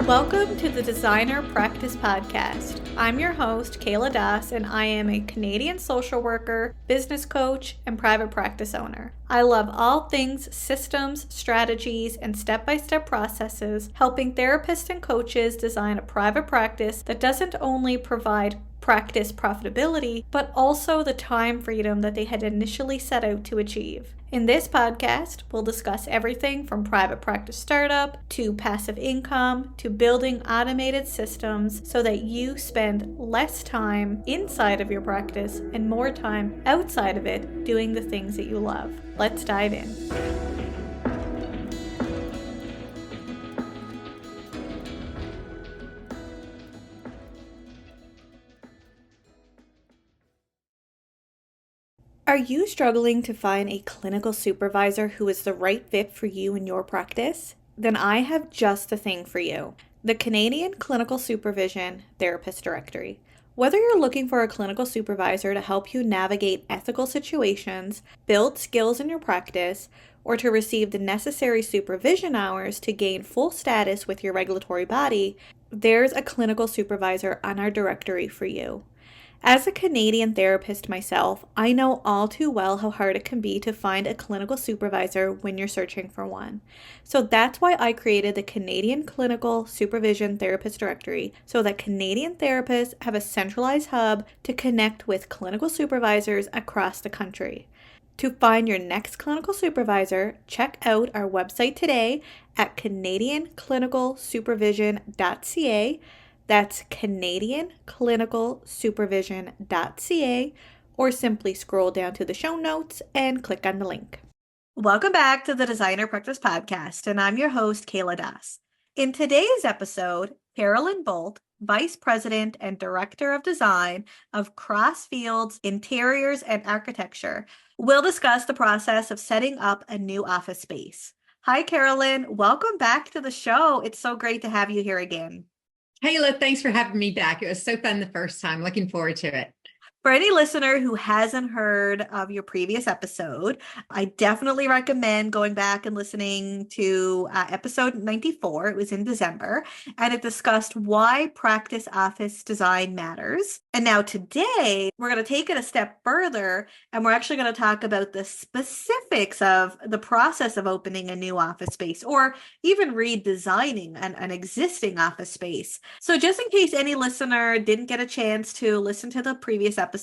Welcome to the Designer Practice Podcast. I'm your host, Kayla Das, and I am a Canadian social worker, business coach, and private practice owner. I love all things systems, strategies, and step-by-step processes, helping therapists and coaches design a private practice that doesn't only provide practice profitability, but also the time freedom that they had initially set out to achieve. In this podcast, we'll discuss everything from private practice startup to passive income to building automated systems so that you spend less time inside of your practice and more time outside of it doing the things that you love. Let's dive in. Are you struggling to find a clinical supervisor who is the right fit for you and your practice? Then I have just the thing for you, the Canadian Clinical Supervision Therapist Directory. Whether you're looking for a clinical supervisor to help you navigate ethical situations, build skills in your practice, or to receive the necessary supervision hours to gain full status with your regulatory body, there's a clinical supervisor on our directory for you. As a Canadian therapist myself, I know all too well how hard it can be to find a clinical supervisor when you're searching for one. So that's why I created the Canadian Clinical Supervision Therapist Directory, so that Canadian therapists have a centralized hub to connect with clinical supervisors across the country. To find your next clinical supervisor, check out our website today at canadianclinicalsupervision.ca. That's canadianclinicalsupervision.ca, or simply scroll down to the show notes and click on the link. Welcome back to the Designer Practice Podcast, and I'm your host, Kayla Das. In today's episode, Carolyn Boldt, Vice President and Director of Design of Crossfields Interiors and Architecture, will discuss the process of setting up a new office space. Hi, Carolyn. Welcome back to the show. It's so great to have you here again. Kayla, thanks for having me back. It was so fun the first time. Looking forward to it. For any listener who hasn't heard of your previous episode, I definitely recommend going back and listening to episode 94. It was in December, and it discussed why practice office design matters. And now today, we're going to take it a step further, and we're actually going to talk about the specifics of the process of opening a new office space, or even redesigning an existing office space. So just in case any listener didn't get a chance to listen to the previous episode,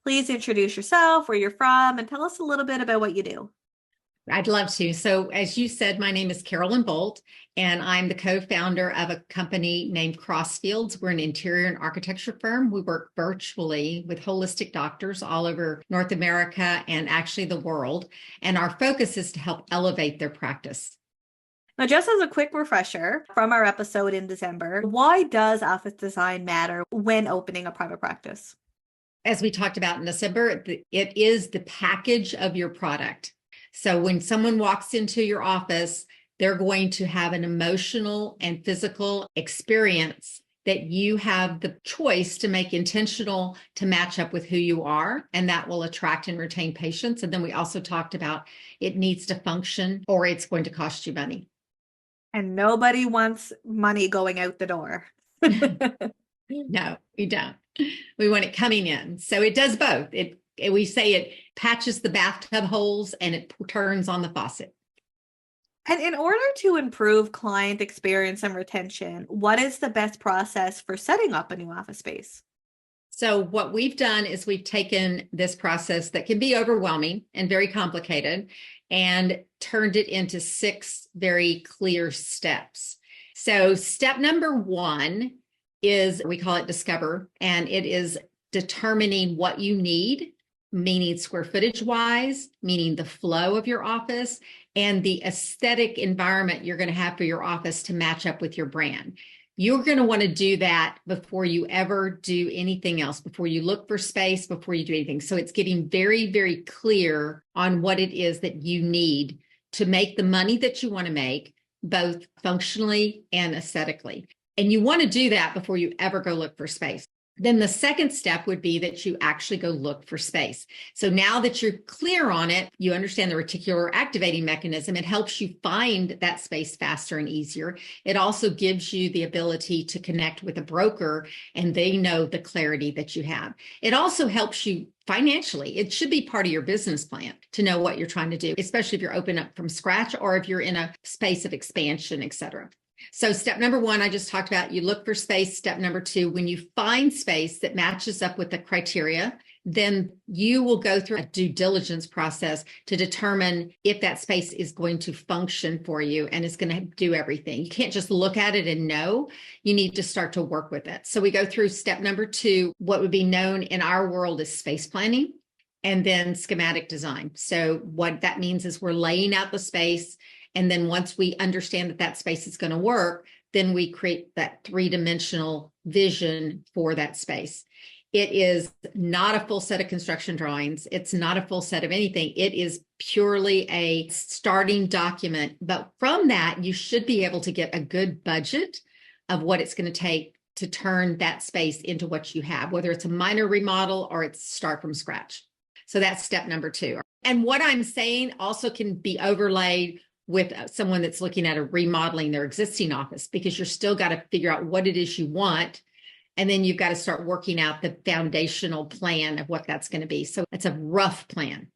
please introduce yourself, where you're from, and tell us a little bit about what you do. I'd love to. So as you said, my name is Carolyn Boldt, and I'm the co-founder of a company named Crossfields. We're an interior and architecture firm. We work virtually with holistic doctors all over North America and actually the world. And our focus is to help elevate their practice. Now, just as a quick refresher from our episode in December, why does office design matter when opening a private practice? As we talked about in December, it is the package of your product. So when someone walks into your office, they're going to have an emotional and physical experience that you have the choice to make intentional to match up with who you are, and that will attract and retain patients. And then we also talked about it needs to function or it's going to cost you money. And nobody wants money going out the door. No, we don't. We want it coming in. So it does both. We say it patches the bathtub holes and it turns on the faucet. And in order to improve client experience and retention, what is the best process for setting up a new office space? So what we've done is we've taken this process that can be overwhelming and very complicated and turned it into 6 very clear steps. So step number 1 is, we call it discover, and it is determining what you need, meaning square footage wise, meaning the flow of your office and the aesthetic environment you're going to have for your office to match up with your brand. You're going to want to do that before you ever do anything else, before you look for space, before you do anything. So it's getting very, very clear on what it is that you need to make the money that you want to make, both functionally and aesthetically. And you want to do that before you ever go look for space. Then the second step would be that you actually go look for space. So now that you're clear on it, you understand the reticular activating mechanism. It helps you find that space faster and easier. It also gives you the ability to connect with a broker and they know the clarity that you have. It also helps you financially. It should be part of your business plan to know what you're trying to do, especially if you're open up from scratch or if you're in a space of expansion, et cetera. So step number one, I just talked about, you look for space. Step number two, when you find space that matches up with the criteria, then you will go through a due diligence process to determine if that space is going to function for you and is going to do everything. You can't just look at it and know. You need to start to work with it. So we go through step number two, what would be known in our world as space planning, and then schematic design. So what that means is we're laying out the space. And then once we understand that that space is going to work, then we create that three-dimensional vision for that space. It is not a full set of construction drawings. It's not a full set of anything. It is purely a starting document. But from that, you should be able to get a good budget of what it's going to take to turn that space into what you have, whether it's a minor remodel or it's start from scratch. So that's step number two. And what I'm saying also can be overlaid with someone that's looking at a remodeling their existing office, because you're still got to figure out what it is you want. And then you've got to start working out the foundational plan of what that's going to be. So it's a rough plan.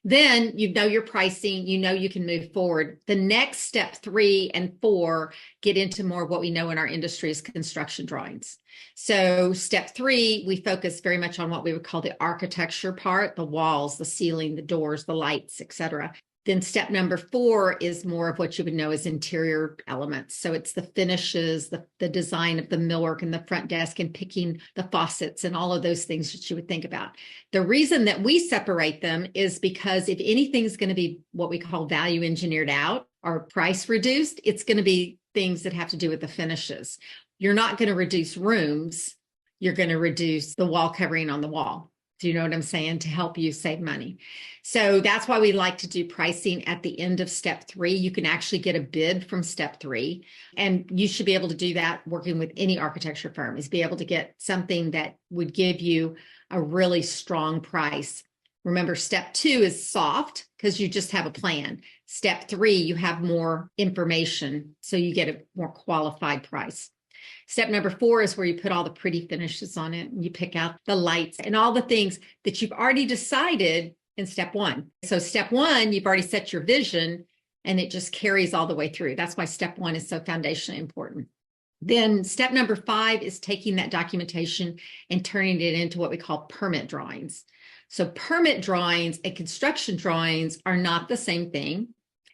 Then you know your pricing, you know you can move forward. The next step 3 and 4 get into more of what we know in our industry as construction drawings. So step 3, we focus very much on what we would call the architecture part, the walls, the ceiling, the doors, the lights, etc. Then step number 4 is more of what you would know as interior elements. So it's the finishes, the design of the millwork and the front desk and picking the faucets and all of those things that you would think about. The reason that we separate them is because if anything's going to be what we call value engineered out or price reduced, it's going to be things that have to do with the finishes. You're not going to reduce rooms. You're going to reduce the wall covering on the wall. Do you know what I'm saying? To help you save money. So that's why we like to do pricing at the end of step 3. You can actually get a bid from step 3, and you should be able to do that working with any architecture firm, is be able to get something that would give you a really strong price. Remember, step 2 is soft because you just have a plan. Step 3, you have more information, so you get a more qualified price. Step number 4 is where you put all the pretty finishes on it and you pick out the lights and all the things that you've already decided in step 1. So step 1, you've already set your vision and it just carries all the way through. That's why step 1 is so foundationally important. Then step number 5 is taking that documentation and turning it into what we call permit drawings. So permit drawings and construction drawings are not the same thing.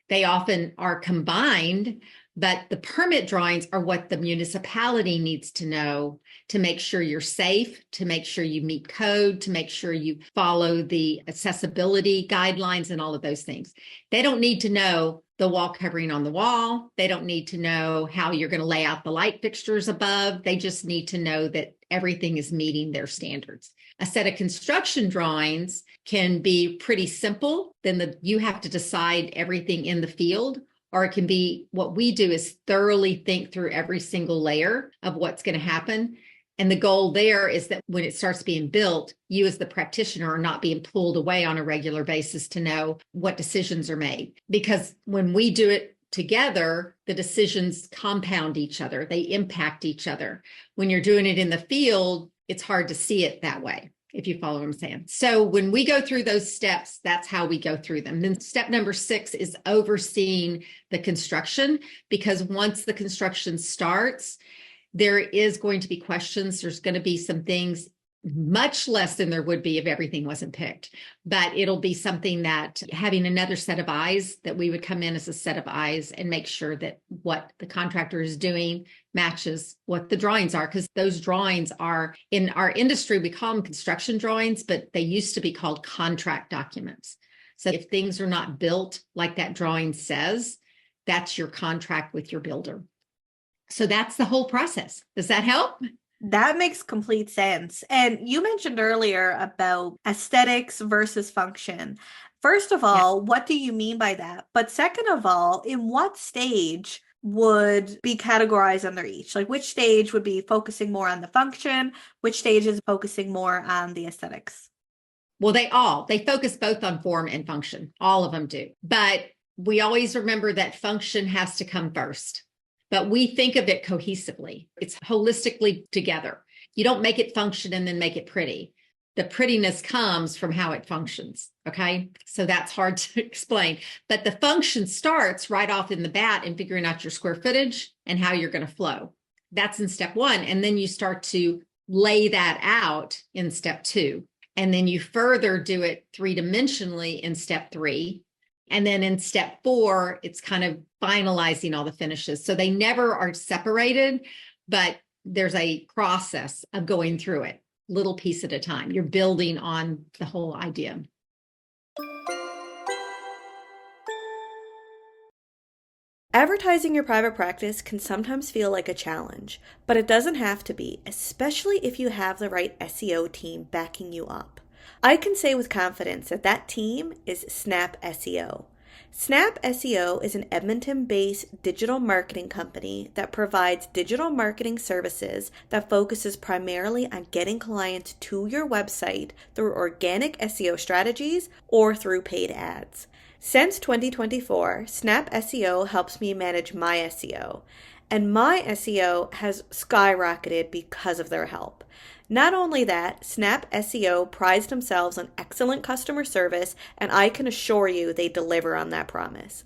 They often are combined, but the permit drawings are what the municipality needs to know to make sure you're safe, to make sure you meet code, to make sure you follow the accessibility guidelines and all of those things. They don't need to know the wall covering on the wall. They don't need to know how you're going to lay out the light fixtures above. They just need to know that everything is meeting their standards. A set of construction drawings can be pretty simple. Then you have to decide everything in the field. Or it can be, what we do is thoroughly think through every single layer of what's going to happen. And the goal there is that when it starts being built, you as the practitioner are not being pulled away on a regular basis to know what decisions are made. Because when we do it together, the decisions compound each other. They impact each other. When you're doing it in the field, it's hard to see it that way, if you follow what I'm saying. So when we go through those steps, that's how we go through them. Then step number 6 is overseeing the construction, because once the construction starts, there is going to be questions. There's going to be some things, much less than there would be if everything wasn't picked. But it'll be something that having another set of eyes, that we would come in as a set of eyes and make sure that what the contractor is doing matches what the drawings are, because those drawings are, in our industry, we call them construction drawings, but they used to be called contract documents. So if things are not built like that drawing says, that's your contract with your builder. So that's the whole process. Does that help? That makes complete sense. And you mentioned earlier about aesthetics versus function. First of all, what do you mean by that? But second of all, in what stage would be categorized under each? Like which stage would be focusing more on the function, which stage is focusing more on the aesthetics? Well, they focus both on form and function. All of them do. But we always remember that function has to come first. But we think of it cohesively. It's holistically together. You don't make it function and then make it pretty. The prettiness comes from how it functions. Okay. So that's hard to explain. But the function starts right off in the bat in figuring out your square footage and how you're going to flow. That's in step one. And then you start to lay that out in step two. And then you further do it three-dimensionally in step three. And then in step four, it's kind of finalizing all the finishes. So they never are separated, but there's a process of going through it, little piece at a time. You're building on the whole idea. Advertising your private practice can sometimes feel like a challenge, but it doesn't have to be, especially if you have the right SEO team backing you up. I can say with confidence that that team is Snap SEO. Snap SEO is an Edmonton-based digital marketing company that provides digital marketing services that focuses primarily on getting clients to your website through organic SEO strategies or through paid ads. Since 2024, Snap SEO helps me manage my SEO, and my SEO has skyrocketed because of their help. Not only that, Snap SEO prides themselves on excellent customer service, and I can assure you they deliver on that promise.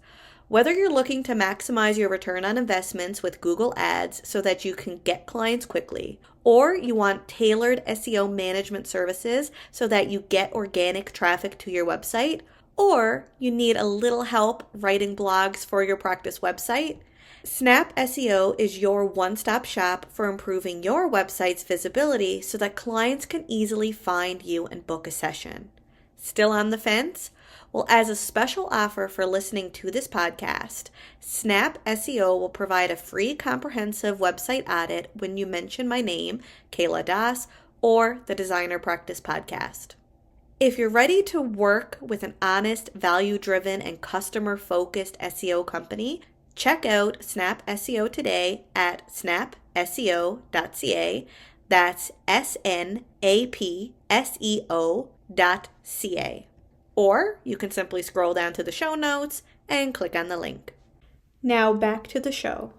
Whether you're looking to maximize your return on investments with Google Ads so that you can get clients quickly, or you want tailored SEO management services so that you get organic traffic to your website, or you need a little help writing blogs for your practice website, Snap SEO is your one-stop shop for improving your website's visibility so that clients can easily find you and book a session. Still on the fence? Well, as a special offer for listening to this podcast, Snap SEO will provide a free comprehensive website audit when you mention my name, Kayla Das, or the Designer Practice Podcast. If you're ready to work with an honest, value-driven, and customer-focused SEO company, check out Snap SEO today at snapseo.ca. That's snapseo.ca. Or you can simply scroll down to the show notes and click on the link. Now back to the show.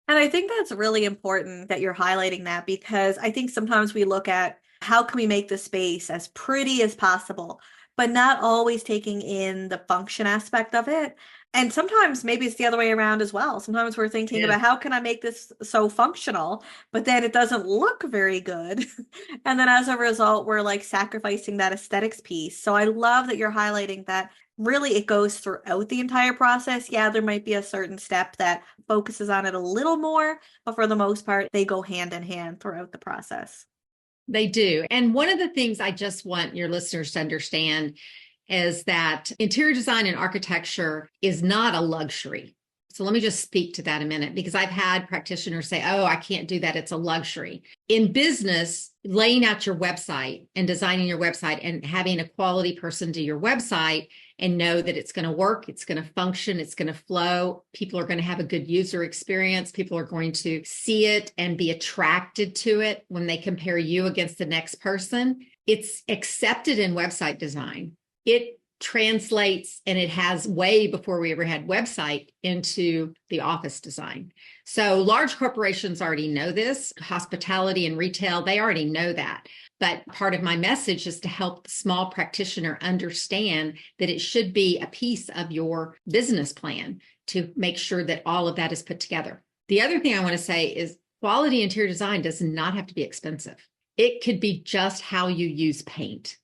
And I think that's really important that you're highlighting that, because I think sometimes we look at how can we make the space as pretty as possible, but not always taking in the function aspect of it. And sometimes maybe it's the other way around as well. Sometimes we're thinking about how can I make this so functional, but then it doesn't look very good. And then as a result, we're like sacrificing that aesthetics piece. So I love that you're highlighting that really it goes throughout the entire process. Yeah, there might be a certain step that focuses on it a little more, but for the most part, they go hand in hand throughout the process. They do. And one of the things I just want your listeners to understand is that interior design and architecture is not a luxury. So let me just speak to that a minute, because I've had practitioners say, oh, I can't do that. It's a luxury. In business, laying out your website and designing your website and having a quality person do your website and know that it's going to work, it's going to function, it's going to flow. People are going to have a good user experience. People are going to see it and be attracted to it when they compare you against the next person. It's accepted in website design. It translates, and it has way before we ever had website, into the office design. So large corporations already know this. Hospitality and retail, they already know that. But part of my message is to help the small practitioner understand that it should be a piece of your business plan to make sure that all of that is put together. The other thing I want to say is quality interior design does not have to be expensive. It could be just how you use paint.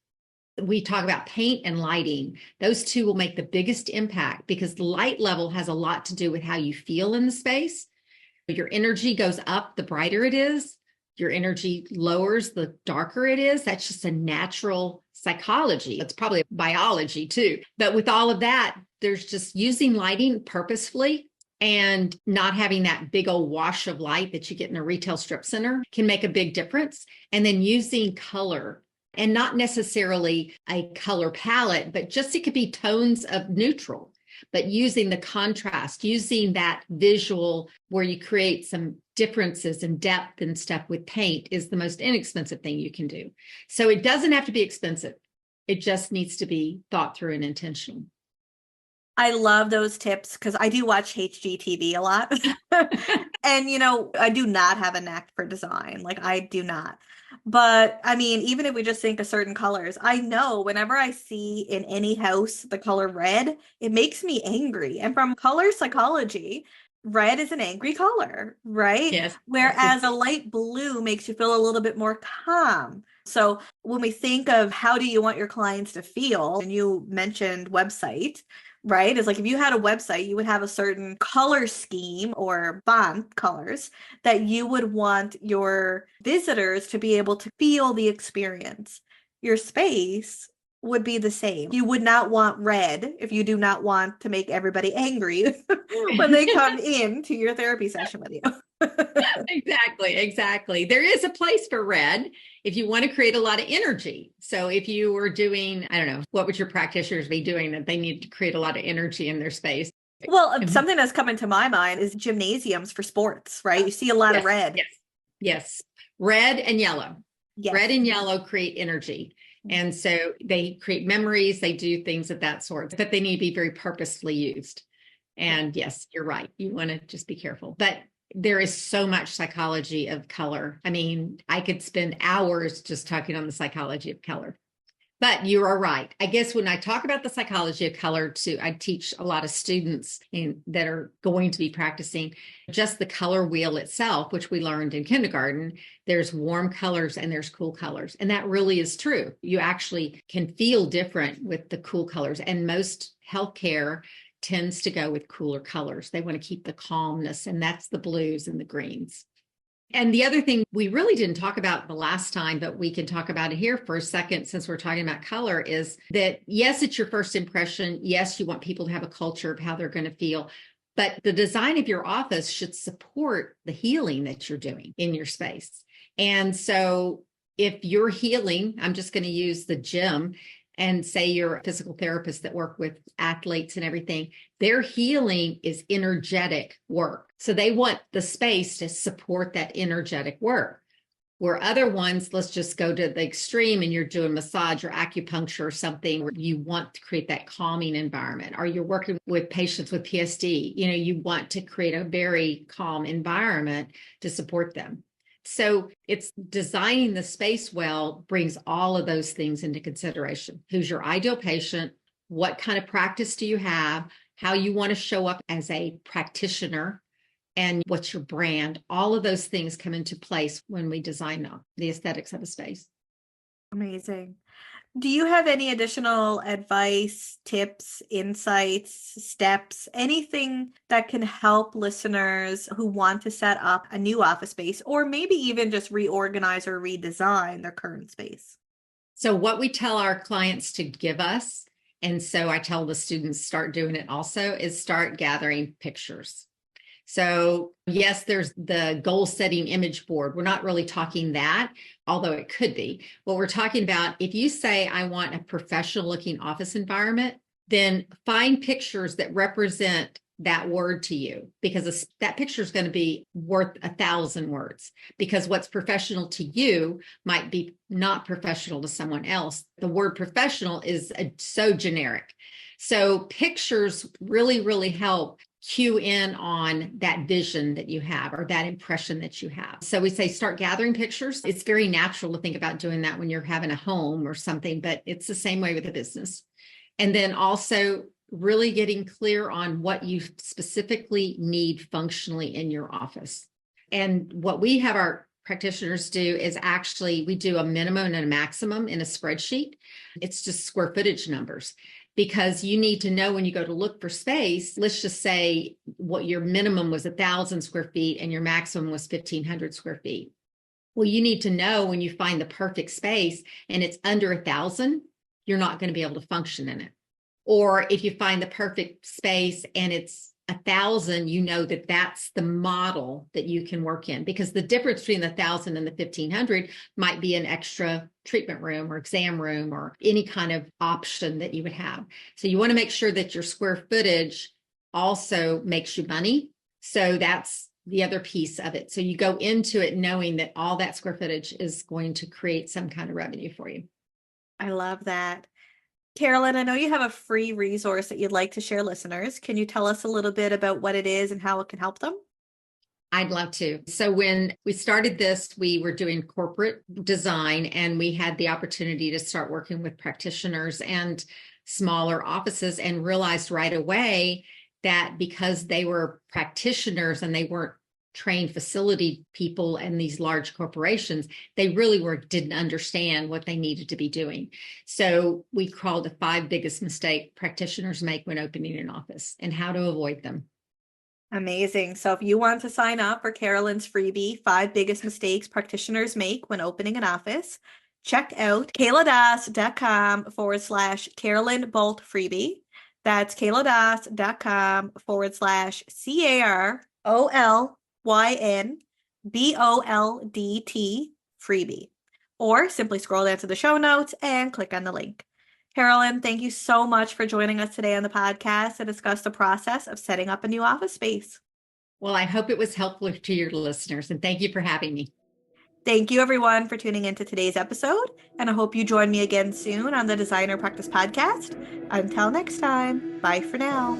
We talk about paint and lighting. Those two will make the biggest impact, because the light level has a lot to do with how you feel in the space. Your energy goes up, the brighter it is. Your energy lowers, the darker it is. That's just a natural psychology. It's probably biology too. But with all of that, there's just using lighting purposefully and not having that big old wash of light that you get in a retail strip center can make a big difference. And then using color, and not necessarily a color palette, but just it could be tones of neutral. but using the contrast, using that visual where you create some differences in depth and stuff with paint is the most inexpensive thing you can do. So it doesn't have to be expensive. It just needs to be thought through and intentional. I love those tips because I do watch HGTV a lot. And, I do not have a knack for design. Like, I do not. But I mean, even if we just think of certain colors, I know whenever I see in any house the color red, it makes me angry. And from color psychology, red is an angry color, right? Yes. Whereas a light blue makes you feel a little bit more calm. So when we think of how do you want your clients to feel, and you mentioned website, right? It's like if you had a website, you would have a certain color scheme or font colors that you would want your visitors to be able to feel the experience. Your space would be the same. You would not want red if you do not want to make everybody angry when they come in to your therapy session with you. Exactly. There is a place for red if you want to create a lot of energy. So if you were doing, I don't know, what would your practitioners be doing that they need to create a lot of energy in their space? Well, something that's come into my mind is gymnasiums for sports, right? You see a lot of red. Yes. Red and yellow. Yes. Red and yellow create energy. And so they create memories, they do things of that sort, but they need to be very purposefully used. And yes, you're right. You want to just be careful. But there is so much psychology of color. I mean, I could spend hours just talking on the psychology of color. But you are right. I guess when I talk about the psychology of color too, I teach a lot of students that are going to be practicing just the color wheel itself, which we learned in kindergarten. There's warm colors and there's cool colors. And that really is true. You actually can feel different with the cool colors. And most healthcare tends to go with cooler colors. They want to keep the calmness, and that's the blues and the greens. And the other thing we really didn't talk about the last time, but we can talk about it here for a second since we're talking about color, is that yes, it's your first impression. Yes, you want people to have a culture of how they're going to feel, but the design of your office should support the healing that you're doing in your space. And so if you're healing, I'm just going to use the gym and say you're a physical therapist that work with athletes and everything, their healing is energetic work. So they want the space to support that energetic work. Where other ones, let's just go to the extreme and you're doing massage or acupuncture or something where you want to create that calming environment, or you're working with patients with PSD, you want to create a very calm environment to support them. So it's designing the space well brings all of those things into consideration. Who's your ideal patient? What kind of practice do you have? How you want to show up as a practitioner? And what's your brand? All of those things come into place when we design the aesthetics of a space. Amazing. Do you have any additional advice, tips, insights, steps, anything that can help listeners who want to set up a new office space, or maybe even just reorganize or redesign their current space? So what we tell our clients to give us, and so I tell the students start doing it also, is start gathering pictures. So yes, there's the goal setting image board. We're not really talking that, although it could be. What we're talking about, if you say, I want a professional looking office environment, then find pictures that represent that word to you, because that picture is going to be worth 1,000 words, because what's professional to you might be not professional to someone else. The word professional is so generic. So pictures really, really help cue in on that vision that you have or that impression that you have. So we say start gathering pictures. It's very natural to think about doing that when you're having a home or something, but it's the same way with a business. And then also really getting clear on what you specifically need functionally in your office. And what we have our practitioners do is actually we do a minimum and a maximum in a spreadsheet. It's just square footage numbers, because you need to know when you go to look for space, let's just say what your minimum was 1,000 square feet and your maximum was 1,500 square feet. Well, you need to know when you find the perfect space and it's under 1,000, you're not going to be able to function in it. Or if you find the perfect space and it's 1,000, you know that that's the model that you can work in, because the difference between the 1,000 and the 1,500 might be an extra treatment room or exam room or any kind of option that you would have. So you want to make sure that your square footage also makes you money. So that's the other piece of it. So you go into it knowing that all that square footage is going to create some kind of revenue for you. I love that. Carolyn, I know you have a free resource that you'd like to share listeners. Can you tell us a little bit about what it is and how it can help them? I'd love to. So when we started this, we were doing corporate design, and we had the opportunity to start working with practitioners and smaller offices, and realized right away that because they were practitioners and they weren't trained facility people in these large corporations, they really didn't understand what they needed to be doing. So we called the 5 biggest mistakes practitioners make when opening an office and how to avoid them. Amazing. So if you want to sign up for Carolyn's freebie, 5 biggest mistakes practitioners make when opening an office, check out kayladas.com/Carolyn Boldt freebie. That's kayladas.com/CAROLYNBOLDT freebie. Or simply scroll down to the show notes and click on the link. Carolyn, thank you so much for joining us today on the podcast to discuss the process of setting up a new office space. Well, I hope it was helpful to your listeners, and thank you for having me. Thank you, everyone, for tuning into today's episode, and I hope you join me again soon on the Designer Practice Podcast. Until next time, bye for now.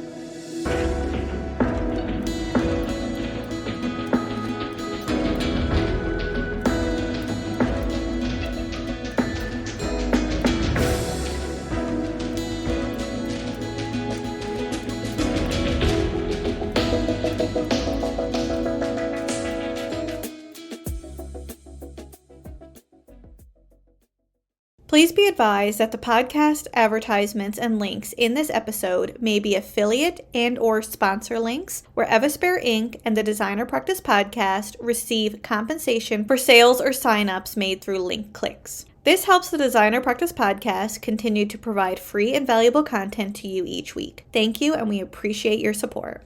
Please be advised that the podcast advertisements and links in this episode may be affiliate and/or sponsor links where Evaspare Inc. and the Designer Practice Podcast receive compensation for sales or signups made through link clicks. This helps the Designer Practice Podcast continue to provide free and valuable content to you each week. Thank you, and we appreciate your support.